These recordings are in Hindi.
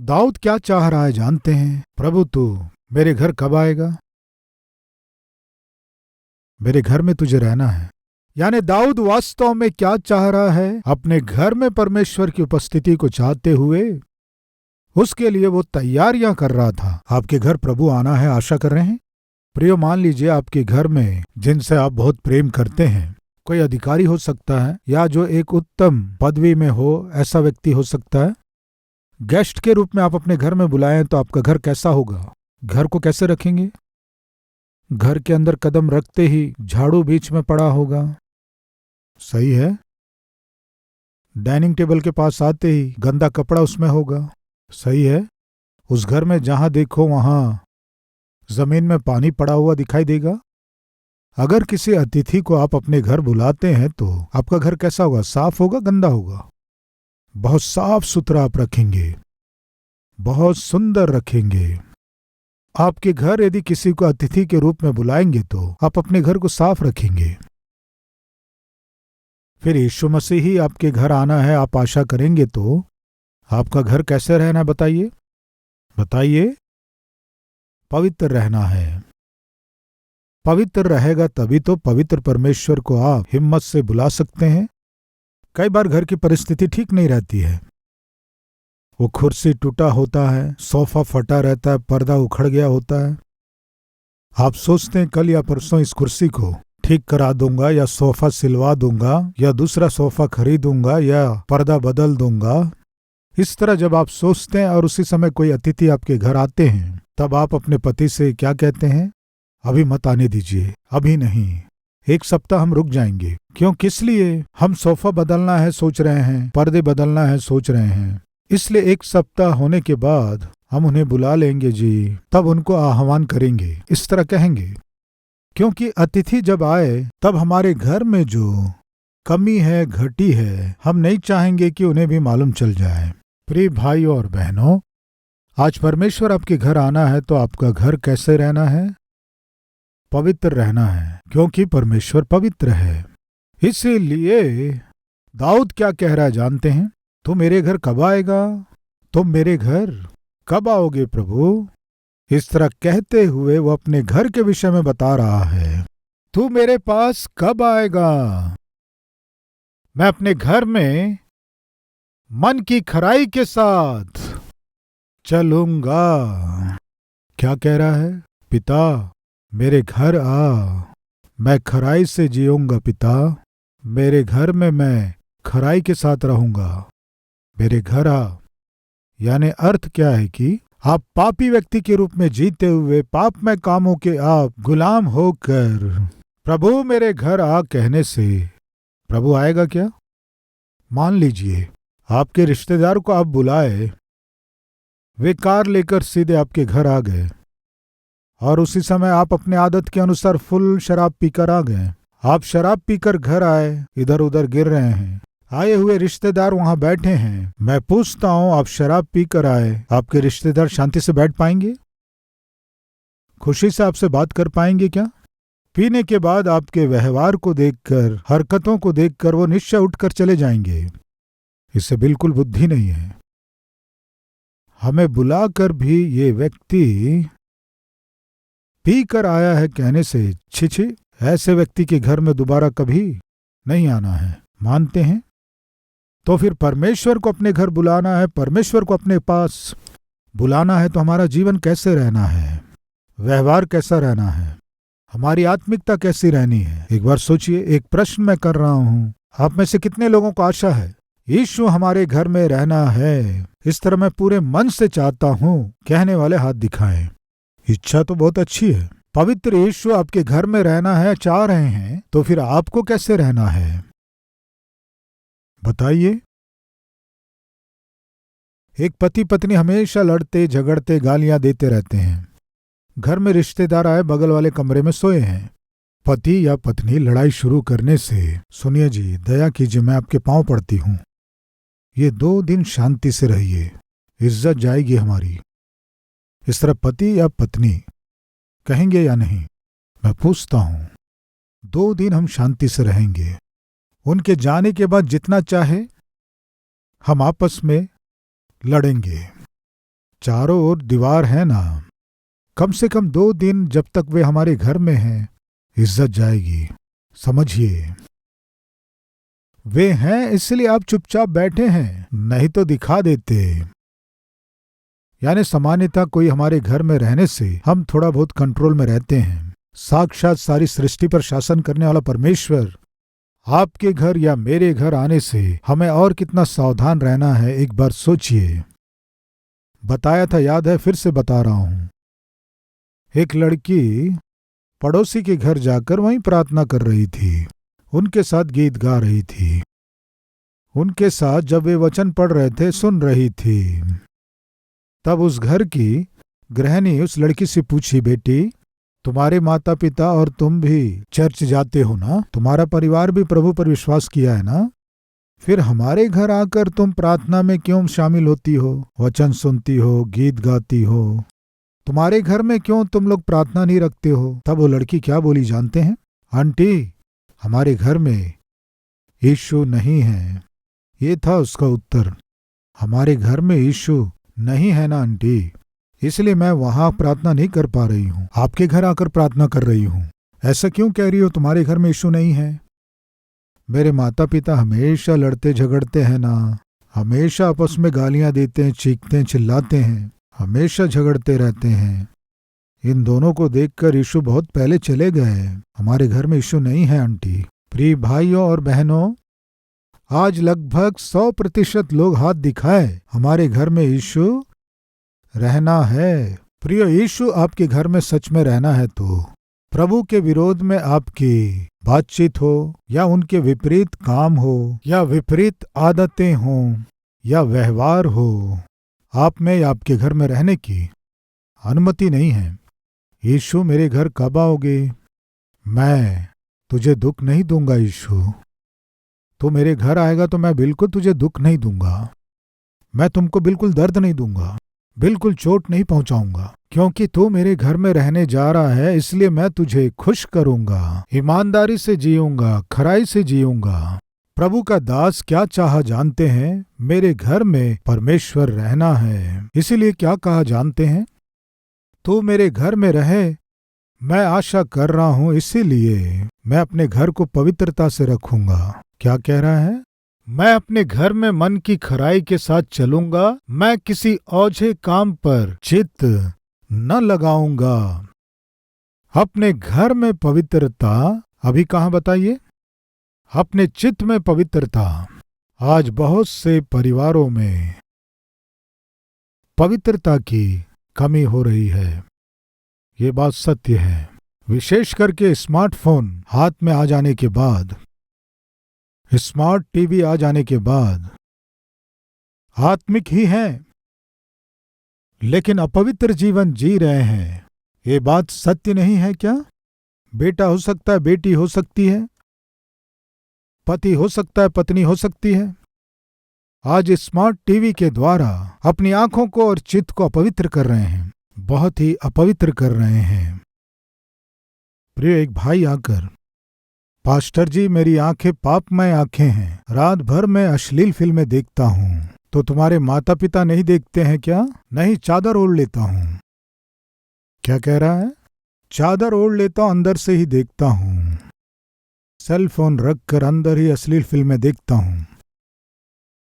दाऊद क्या चाह रहा है जानते हैं? प्रभु तू मेरे घर कब आएगा? मेरे घर में तुझे रहना है। यानी दाऊद वास्तव में क्या चाह रहा है? अपने घर में परमेश्वर की उपस्थिति को चाहते हुए उसके लिए वो तैयारियां कर रहा था। आपके घर प्रभु आना है, आशा कर रहे हैं? प्रियो, मान लीजिए आपके घर में जिनसे आप बहुत प्रेम करते हैं कोई अधिकारी हो सकता है, या जो एक उत्तम पदवी में हो ऐसा व्यक्ति हो सकता है। गेस्ट के रूप में आप अपने घर में बुलाएं तो आपका घर कैसा होगा? घर को कैसे रखेंगे? घर के अंदर कदम रखते ही झाड़ू बीच में पड़ा होगा, सही है। डाइनिंग टेबल के पास आते ही गंदा कपड़ा उसमें होगा, सही है। उस घर में जहां देखो वहां जमीन में पानी पड़ा हुआ दिखाई देगा। अगर किसी अतिथि को आप अपने घर बुलाते हैं तो आपका घर कैसा होगा? साफ होगा, गंदा होगा? बहुत साफ सुथरा आप रखेंगे, बहुत सुंदर रखेंगे। आपके घर यदि किसी को अतिथि के रूप में बुलाएंगे तो आप अपने घर को साफ रखेंगे। फिर यीशु मसीह ही आपके घर आना है, आप आशा करेंगे तो आपका घर कैसे रहना है? बताइए बताइए। पवित्र रहना है। पवित्र रहेगा तभी तो पवित्र परमेश्वर को आप हिम्मत से बुला सकते हैं। कई बार घर की परिस्थिति ठीक नहीं रहती है। वो कुर्सी टूटा होता है, सोफा फटा रहता है, पर्दा उखड़ गया होता है। आप सोचते हैं कल या परसों इस कुर्सी को ठीक करा दूंगा, या सोफा सिलवा दूंगा, या दूसरा सोफा खरीदूंगा, या पर्दा बदल दूंगा। इस तरह जब आप सोचते हैं और उसी समय कोई अतिथि आपके घर आते हैं, तब आप अपने पति से क्या कहते हैं? अभी मत आने दीजिए, अभी नहीं, एक सप्ताह हम रुक जाएंगे। क्यों, किस लिए? हम सोफा बदलना है सोच रहे हैं, पर्दे बदलना है सोच रहे हैं, इसलिए एक सप्ताह होने के बाद हम उन्हें बुला लेंगे जी, तब उनको आह्वान करेंगे, इस तरह कहेंगे। क्योंकि अतिथि जब आए तब हमारे घर में जो कमी है, घटी है, हम नहीं चाहेंगे कि उन्हें भी मालूम चल जाए। प्रिय भाई और बहनों, आज परमेश्वर आपके घर आना है तो आपका घर कैसे रहना है? पवित्र रहना है, क्योंकि परमेश्वर पवित्र है। इसीलिए दाऊद क्या कह रहा है जानते हैं? तू मेरे घर कब आएगा? तुम मेरे घर कब आओगे प्रभु? इस तरह कहते हुए वो अपने घर के विषय में बता रहा है। तू मेरे पास कब आएगा? मैं अपने घर में मन की खराई के साथ चलूंगा। क्या कह रहा है? पिता मेरे घर आ, मैं खराई से जीऊंगा। पिता मेरे घर में मैं खराई के साथ रहूंगा। मेरे घर आ, यानी अर्थ क्या है कि आप पापी व्यक्ति के रूप में जीते हुए पापमय कामों के आप गुलाम होकर प्रभु मेरे घर आ कहने से प्रभु आएगा क्या? मान लीजिए आपके रिश्तेदार को आप बुलाए, वे कार लेकर सीधे आपके घर आ गए और उसी समय आप अपने आदत के अनुसार फुल शराब पीकर आ गए। आप शराब पीकर घर आए, इधर उधर गिर रहे हैं, आए हुए रिश्तेदार वहां बैठे हैं। मैं पूछता हूं, आप शराब पीकर आए, आपके रिश्तेदार शांति से बैठ पाएंगे? खुशी से आपसे बात कर पाएंगे क्या? पीने के बाद आपके व्यवहार को देखकर, हरकतों को देखकर वो निश्चय उठकर चले जाएंगे। इससे बिल्कुल बुद्धि नहीं है। हमें बुलाकर भी ये व्यक्ति पी कर आया है कहने से छी, ऐसे व्यक्ति के घर में दोबारा कभी नहीं आना है। मानते हैं? तो फिर परमेश्वर को अपने घर बुलाना है, परमेश्वर को अपने पास बुलाना है तो हमारा जीवन कैसे रहना है? व्यवहार कैसा रहना है? हमारी आत्मिकता कैसी रहनी है? एक बार सोचिए। एक प्रश्न मैं कर रहा हूं, आप में से कितने लोगों को आशा है यीशु हमारे घर में रहना है, इस तरह मैं पूरे मन से चाहता हूं? कहने वाले हाथ दिखाएं। इच्छा तो बहुत अच्छी है। पवित्र यीशु आपके घर में रहना है, चाह रहे हैं, तो फिर आपको कैसे रहना है बताइए। एक पति पत्नी हमेशा लड़ते झगड़ते गालियां देते रहते हैं। घर में रिश्तेदार आए, बगल वाले कमरे में सोए हैं। पति या पत्नी लड़ाई शुरू करने से, सुनिए जी, दया कीजिए, मैं आपके पांव पड़ती हूं, ये 2 दिन शांति से रहिए, इज्जत जाएगी हमारी। इस तरह पति या पत्नी कहेंगे या नहीं? मैं पूछता हूं। 2 दिन हम शांति से रहेंगे। उनके जाने के बाद जितना चाहे हम आपस में लड़ेंगे। चारों ओर दीवार है ना, कम से कम 2 दिन जब तक वे हमारे घर में हैं, इज्जत जाएगी। समझिए, वे हैं इसलिए आप चुपचाप बैठे हैं, नहीं तो दिखा देते। यानी सामान्यतः कोई हमारे घर में रहने से हम थोड़ा बहुत कंट्रोल में रहते हैं। साक्षात सारी सृष्टि पर शासन करने वाला परमेश्वर आपके घर या मेरे घर आने से हमें और कितना सावधान रहना है, एक बार सोचिए। बताया था, याद है, फिर से बता रहा हूं। एक लड़की पड़ोसी के घर जाकर वहीं प्रार्थना कर रही थी, उनके साथ गीत गा रही थी, उनके साथ जब वे वचन पढ़ रहे थे सुन रही थी। तब उस घर की गृहिणी उस लड़की से पूछी, बेटी, तुम्हारे माता पिता और तुम भी चर्च जाते हो ना, तुम्हारा परिवार भी प्रभु पर विश्वास किया है ना, फिर हमारे घर आकर तुम प्रार्थना में क्यों शामिल होती हो, वचन सुनती हो, गीत गाती हो, तुम्हारे घर में क्यों तुम लोग प्रार्थना नहीं रखते हो? तब वो लड़की क्या बोली जानते हैं? आंटी, हमारे घर में यीशु नहीं है। ये था उसका उत्तर। हमारे घर में यीशु नहीं है ना आंटी, इसलिए मैं वहां प्रार्थना नहीं कर पा रही हूं, आपके घर आकर प्रार्थना कर रही हूं। ऐसा क्यों कह रही हो, तुम्हारे घर में यीशु नहीं है? मेरे माता पिता हमेशा लड़ते झगड़ते हैं ना, हमेशा आपस में गालियां देते हैं, चीखते हैं, चिल्लाते हैं, हमेशा झगड़ते रहते हैं। इन दोनों को देखकर यीशु बहुत पहले चले गए। हमारे घर में यीशु नहीं है आंटी। प्रिय भाइयों और बहनों, आज लगभग 100% लोग हाथ दिखाए, हमारे घर में यीशु रहना है। प्रिय, यीशु आपके घर में सच में रहना है तो प्रभु के विरोध में आपकी बातचीत हो या उनके विपरीत काम हो या विपरीत आदतें हों या व्यवहार हो, आप में या आपके घर में रहने की अनुमति नहीं है। यीशु, मेरे घर कब आओगे? मैं तुझे दुख नहीं दूंगा यीशु। तू मेरे घर आएगा तो मैं बिल्कुल तुझे दुख नहीं दूंगा, मैं तुमको बिल्कुल दर्द नहीं दूंगा, बिल्कुल चोट नहीं पहुंचाऊंगा, क्योंकि तू मेरे घर में रहने जा रहा है, इसलिए मैं तुझे खुश करूंगा, ईमानदारी से जीऊंगा, खराई से जीऊंगा। प्रभु का दास क्या चाहा जानते हैं? मेरे घर में परमेश्वर रहना है। इसीलिए क्या कहा जानते हैं? तू मेरे घर में रहे, मैं आशा कर रहा हूं, इसीलिए मैं अपने घर को पवित्रता से रखूंगा। क्या कह रहा है? मैं अपने घर में मन की खराई के साथ चलूंगा, मैं किसी ओझे काम पर चित्त न लगाऊंगा। अपने घर में पवित्रता, अभी कहाँ बताइए? अपने चित्त में पवित्रता। आज बहुत से परिवारों में पवित्रता की कमी हो रही है, ये बात सत्य है। विशेष करके स्मार्टफोन हाथ में आ जाने के बाद, स्मार्ट टीवी आ जाने के बाद आत्मिक ही हैं, लेकिन अपवित्र जीवन जी रहे हैं। ये बात सत्य नहीं है क्या? बेटा हो सकता है, बेटी हो सकती है, पति हो सकता है, पत्नी हो सकती है। आज स्मार्ट टीवी के द्वारा अपनी आंखों को और चित्त को अपवित्र कर रहे हैं, बहुत ही अपवित्र कर रहे हैं। प्रिय, एक भाई आकर, पास्टर जी, मेरी आंखें पापमय आंखें हैं, रात भर मैं अश्लील फिल्में देखता हूं। तो तुम्हारे माता पिता नहीं देखते हैं क्या? नहीं, चादर ओढ़ लेता हूं। क्या कह रहा है? चादर ओढ़ लेता हूं, अंदर से ही देखता हूं, सेल फोन रखकर अंदर ही अश्लील फिल्में देखता हूं।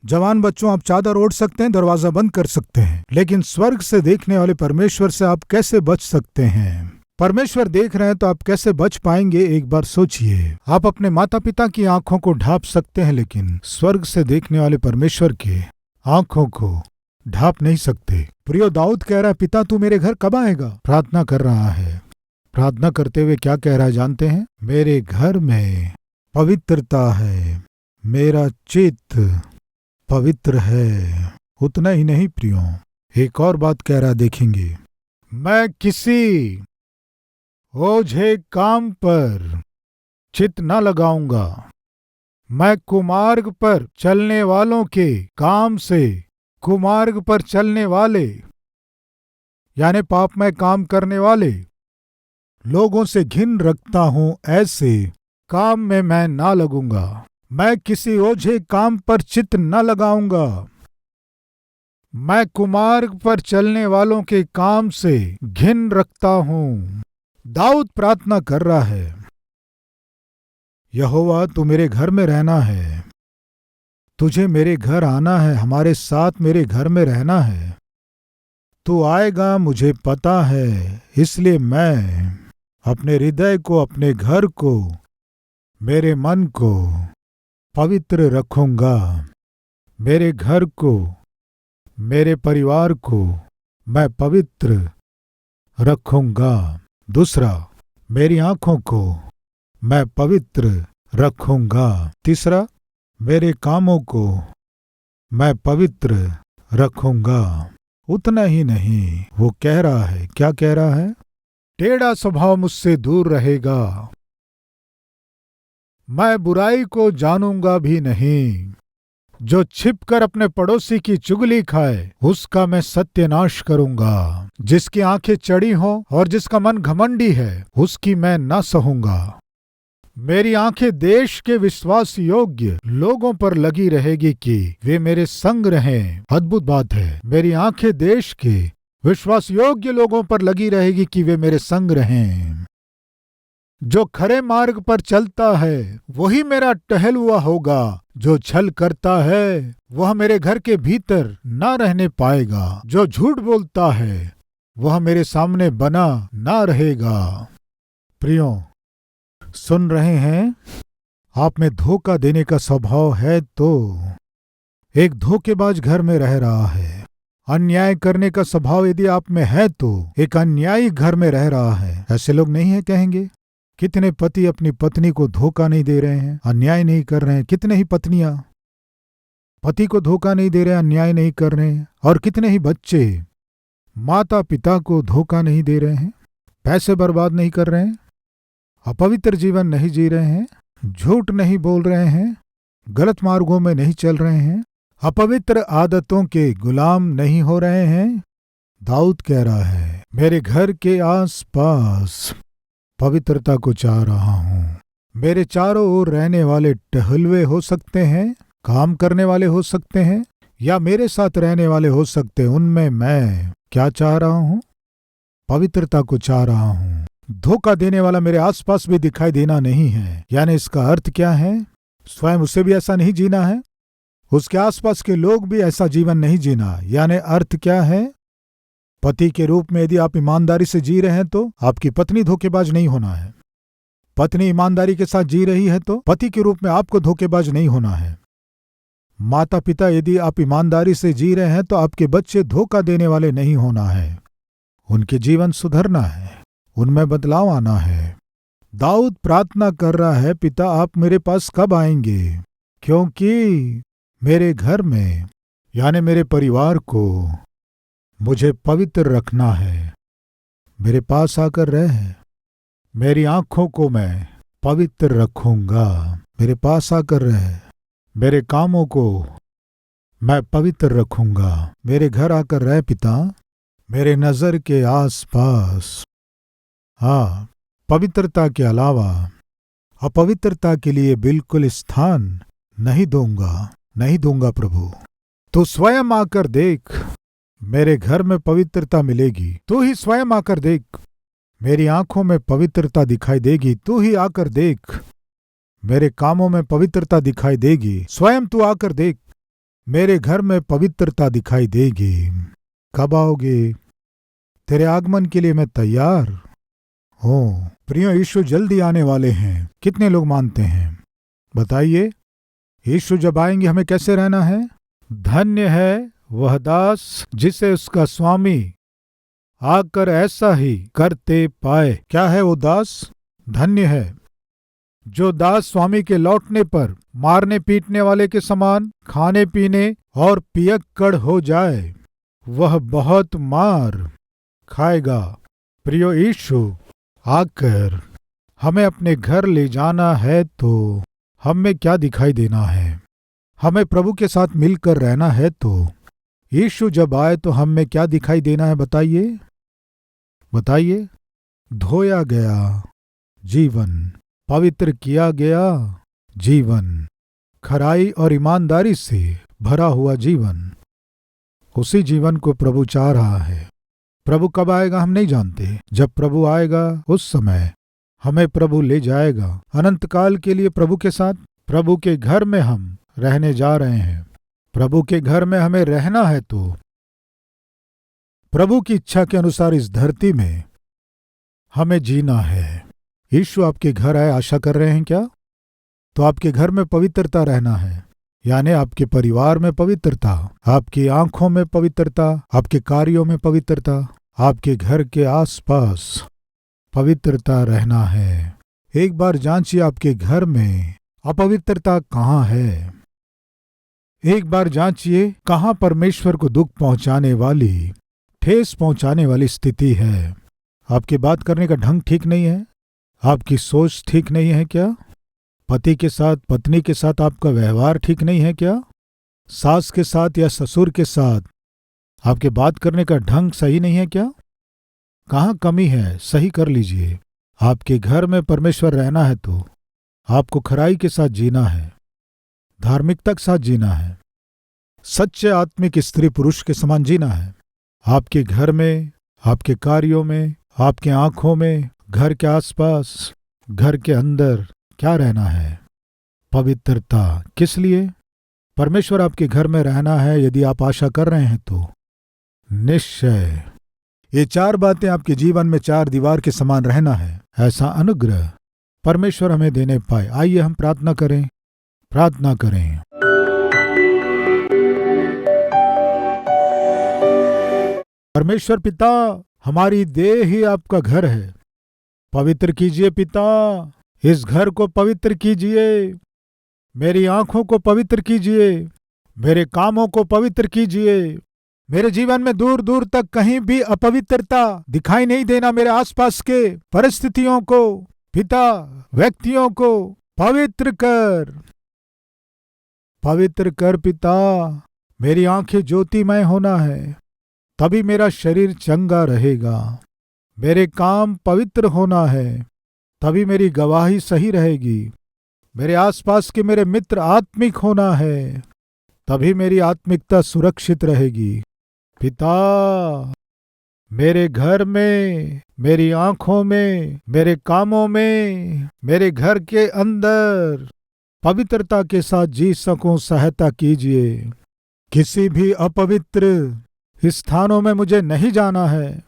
जवान बच्चों, आप चादर ओढ़ सकते हैं, दरवाजा बंद कर सकते हैं, लेकिन स्वर्ग से देखने वाले परमेश्वर से आप कैसे बच सकते हैं? परमेश्वर देख रहे हैं तो आप कैसे बच पाएंगे? एक बार सोचिए। आप अपने माता पिता की आंखों को ढांप सकते हैं, लेकिन स्वर्ग से देखने वाले परमेश्वर के आंखों को ढांप नहीं सकते। प्रियो, दाऊद कह रहा है, पिता तू मेरे घर कब आएगा? प्रार्थना कर रहा है। प्रार्थना करते हुए क्या कह रहा है जानते हैं? मेरे घर में पवित्रता है, मेरा चित्त पवित्र है। उतना ही नहीं प्रियो, एक और बात कह रहा, देखेंगे, मैं किसी ओझे काम पर चित्त न लगाऊंगा, मैं कुमार्ग पर चलने वालों के काम से, कुमार्ग पर चलने वाले यानी पापमय काम करने वाले लोगों से घिन रखता हूं, ऐसे काम में मैं ना लगूंगा। मैं किसी ओझे काम पर चित्त न लगाऊंगा। मैं कुमार्ग पर चलने वालों के काम से घिन रखता हूँ। दाऊद प्रार्थना कर रहा है, यहोवा तू मेरे घर में रहना है, तुझे मेरे घर आना है, हमारे साथ मेरे घर में रहना है। तू आएगा मुझे पता है, इसलिए मैं अपने हृदय को, अपने घर को, मेरे मन को पवित्र रखूंगा। मेरे घर को, मेरे परिवार को मैं पवित्र रखूंगा। दूसरा, मेरी आंखों को मैं पवित्र रखूंगा। तीसरा, मेरे कामों को मैं पवित्र रखूंगा। उतना ही नहीं, वो कह रहा है, क्या कह रहा है? टेढ़ा स्वभाव मुझसे दूर रहेगा, मैं बुराई को जानूंगा भी नहीं। जो छिपकर अपने पड़ोसी की चुगली खाए, उसका मैं सत्यानाश करूंगा। जिसकी आंखें चढ़ी हों और जिसका मन घमंडी है, उसकी मैं न सहूंगा। मेरी आंखें देश के विश्वास योग्य लोगों पर लगी रहेगी कि वे मेरे संग रहें। अद्भुत बात है, मेरी आंखें देश के विश्वास योग्य लोगों पर लगी रहेगी कि वे मेरे संग रहें। जो खरे मार्ग पर चलता है वही मेरा टहलुआ होगा। जो छल करता है वह मेरे घर के भीतर ना रहने पाएगा। जो झूठ बोलता है वह मेरे सामने बना ना रहेगा। प्रियो, सुन रहे हैं? आप में धोखा देने का स्वभाव है तो एक धोखेबाज घर में रह रहा है। अन्याय करने का स्वभाव यदि आप में है तो एक अन्यायी घर में रह रहा है। ऐसे लोग नहीं है कहेंगे? कितने पति अपनी पत्नी को धोखा नहीं दे रहे हैं, अन्याय नहीं कर रहे हैं। कितने ही पत्नियां पति को धोखा नहीं दे रहे हैं, अन्याय नहीं कर रहे हैं। और कितने ही बच्चे माता पिता को धोखा नहीं दे रहे हैं, पैसे बर्बाद नहीं कर रहे हैं, अपवित्र जीवन नहीं जी रहे हैं, झूठ नहीं बोल रहे हैं, गलत मार्गों में नहीं चल रहे हैं, अपवित्र आदतों के गुलाम नहीं हो रहे हैं। दाऊद कह रहा है, मेरे घर के आसपास पवित्रता को चाह रहा हूं। मेरे चारों ओर रहने वाले टहलुए हो सकते हैं, काम करने वाले हो सकते हैं, या मेरे साथ रहने वाले हो सकते हैं। उनमें मैं क्या चाह रहा हूं? पवित्रता को चाह रहा हूं। धोखा देने वाला मेरे आसपास भी दिखाई देना नहीं है। यानी इसका अर्थ क्या है? स्वयं उसे भी ऐसा नहीं जीना है, उसके आसपास के लोग भी ऐसा जीवन नहीं जीना। यानी अर्थ क्या है? पति के रूप में यदि आप ईमानदारी से जी रहे हैं तो आपकी पत्नी धोखेबाज नहीं होना है। पत्नी ईमानदारी के साथ जी रही है तो पति के रूप में आपको धोखेबाज नहीं होना है। माता पिता यदि आप ईमानदारी से जी रहे हैं तो आपके बच्चे धोखा देने वाले नहीं होना है। उनके जीवन सुधरना है, उनमें बदलाव आना है। दाऊद प्रार्थना कर रहा है, पिता आप मेरे पास कब आएंगे? क्योंकि मेरे घर में यानी मेरे परिवार को मुझे पवित्र रखना है। मेरे पास आकर रहे, मेरी आंखों को मैं पवित्र रखूंगा। मेरे पास आकर रहे, मेरे कामों को मैं पवित्र रखूंगा। मेरे घर आकर रहे पिता, मेरे नजर के आसपास। हाँ, पवित्रता के अलावा अपवित्रता के लिए बिल्कुल स्थान नहीं दूंगा प्रभु। तू स्वयं आकर देख, मेरे घर में पवित्रता मिलेगी। तू ही स्वयं आकर देख, मेरी आंखों में पवित्रता दिखाई देगी। तू ही आकर देख, मेरे कामों में पवित्रता दिखाई देगी। स्वयं तू आकर देख, मेरे घर में पवित्रता दिखाई देगी। कब आओगे? तेरे आगमन के लिए मैं तैयार हूँ। प्रियो, यीशु जल्दी आने वाले हैं। कितने लोग मानते हैं? बताइए, यीशु जब आएंगे हमें कैसे रहना है? धन्य है वह दास जिसे उसका स्वामी आकर ऐसा ही करते पाए। क्या है वो दास? धन्य है जो दास स्वामी के लौटने पर मारने पीटने वाले के समान खाने पीने और पियक्कड़ हो जाए। वह बहुत मार खाएगा। प्रियो, यीशु आकर हमें अपने घर ले जाना है तो हमें क्या दिखाई देना है? हमें प्रभु के साथ मिलकर रहना है तो यीशु जब आए तो हमें क्या दिखाई देना है? बताइए। धोया गया जीवन, पवित्र किया गया जीवन, खराई और ईमानदारी से भरा हुआ जीवन। उसी जीवन को प्रभु चाह रहा है। प्रभु कब आएगा हम नहीं जानते। जब प्रभु आएगा उस समय हमें प्रभु ले जाएगा अनंत काल के लिए प्रभु के साथ। प्रभु के घर में हम रहने जा रहे हैं। प्रभु के घर में हमें रहना है तो प्रभु की इच्छा के अनुसार इस धरती में हमें जीना है। यीशु आपके घर आए, आशा कर रहे हैं क्या? तो आपके घर में पवित्रता रहना है, यानी आपके परिवार में पवित्रता, आपकी आंखों में पवित्रता, आपके कार्यों में पवित्रता, आपके घर के आसपास पवित्रता रहना है। एक बार जांचिए आपके घर में अपवित्रता कहाँ है। एक बार जांचिए कहाँ परमेश्वर को दुख पहुंचाने वाली, ठेस पहुंचाने वाली स्थिति है। आपकी बात करने का ढंग ठीक नहीं है, आपकी सोच ठीक नहीं है क्या? पति के साथ, पत्नी के साथ आपका व्यवहार ठीक नहीं है क्या? सास के साथ या ससुर के साथ आपके बात करने का ढंग सही नहीं है क्या? कहाँ कमी है, सही कर लीजिए। आपके घर में परमेश्वर रहना है तो आपको खराई के साथ जीना है, धार्मिकता के साथ जीना है, सच्चे आत्मिक स्त्री पुरुष के समान जीना है। आपके घर में, आपके कार्यों में, आपके आंखों में, घर के आसपास, घर के अंदर क्या रहना है? पवित्रता। किस लिए? परमेश्वर आपके घर में रहना है यदि आप आशा कर रहे हैं तो निश्चय ये 4 बातें आपके जीवन में 4 दीवार के समान रहना है। ऐसा अनुग्रह परमेश्वर हमें देने पाए। आइए हम प्रार्थना करें। प्रार्थना करें। परमेश्वर पिता, हमारी देह ही आपका घर है। पवित्र कीजिए पिता, इस घर को पवित्र कीजिए, मेरी आंखों को पवित्र कीजिए, मेरे कामों को पवित्र कीजिए। मेरे जीवन में दूर दूर तक कहीं भी अपवित्रता दिखाई नहीं देना। मेरे आसपास के परिस्थितियों को पिता, व्यक्तियों को पवित्र कर, पवित्र कर पिता। मेरी आंखें ज्योतिमय होना है, तभी मेरा शरीर चंगा रहेगा। मेरे काम पवित्र होना है, तभी मेरी गवाही सही रहेगी। मेरे आसपास के मेरे मित्र आत्मिक होना है, तभी मेरी आत्मिकता सुरक्षित रहेगी। पिता, मेरे घर में, मेरी आंखों में, मेरे कामों में, मेरे घर के अंदर पवित्रता के साथ जी सकूं, सहायता कीजिए। किसी भी अपवित्र स्थानों में मुझे नहीं जाना है।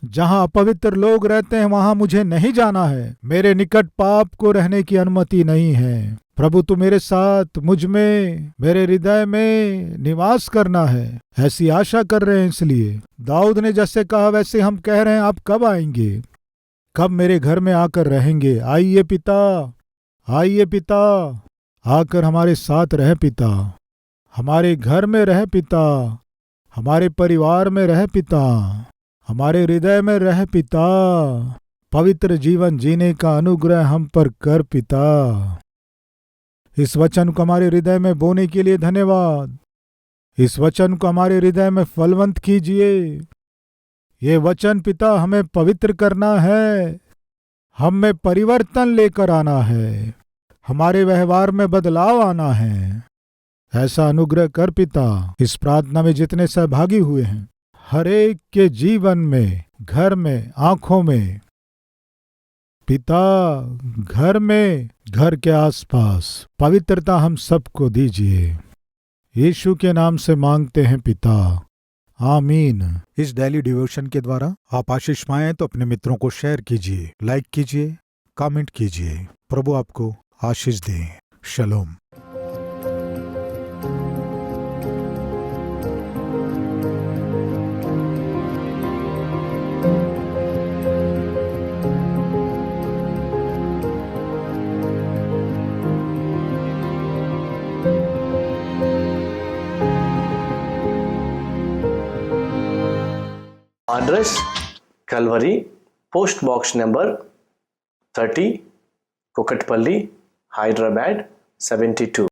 जहां अपवित्र लोग रहते हैं वहां मुझे नहीं जाना है। मेरे निकट पाप को रहने की अनुमति नहीं है। प्रभु तू मेरे साथ, मुझ में, मेरे हृदय में निवास करना है, ऐसी आशा कर रहे हैं। इसलिए दाऊद ने जैसे कहा वैसे हम कह रहे हैं, आप कब आएंगे? कब मेरे घर में आकर रहेंगे? आइए पिता, आइए पिता, आकर हमारे साथ रह पिता, हमारे घर में रह पिता, हमारे परिवार में रह पिता, हमारे हृदय में रह पिता। पवित्र जीवन जीने का अनुग्रह हम पर कर पिता। इस वचन को हमारे हृदय में बोने के लिए धन्यवाद। इस वचन को हमारे हृदय में फलवंत कीजिए। ये वचन पिता हमें पवित्र करना है, हम में परिवर्तन लेकर आना है, हमारे व्यवहार में बदलाव आना है। ऐसा अनुग्रह कर पिता। इस प्रार्थना में जितने सहभागी हुए हैं, हर एक के जीवन में, घर में, आंखों में पिता, घर में, घर के आसपास पवित्रता हम सबको दीजिए। यीशु के नाम से मांगते हैं पिता, आमीन। इस डेली डिवोशन के द्वारा आप आशीष पाएं तो अपने मित्रों को शेयर कीजिए, लाइक कीजिए, कमेंट कीजिए। प्रभु आपको आशीष दे। शलोम। Address Calvary, Post Box number 30, Kokatpalli, Hyderabad 72.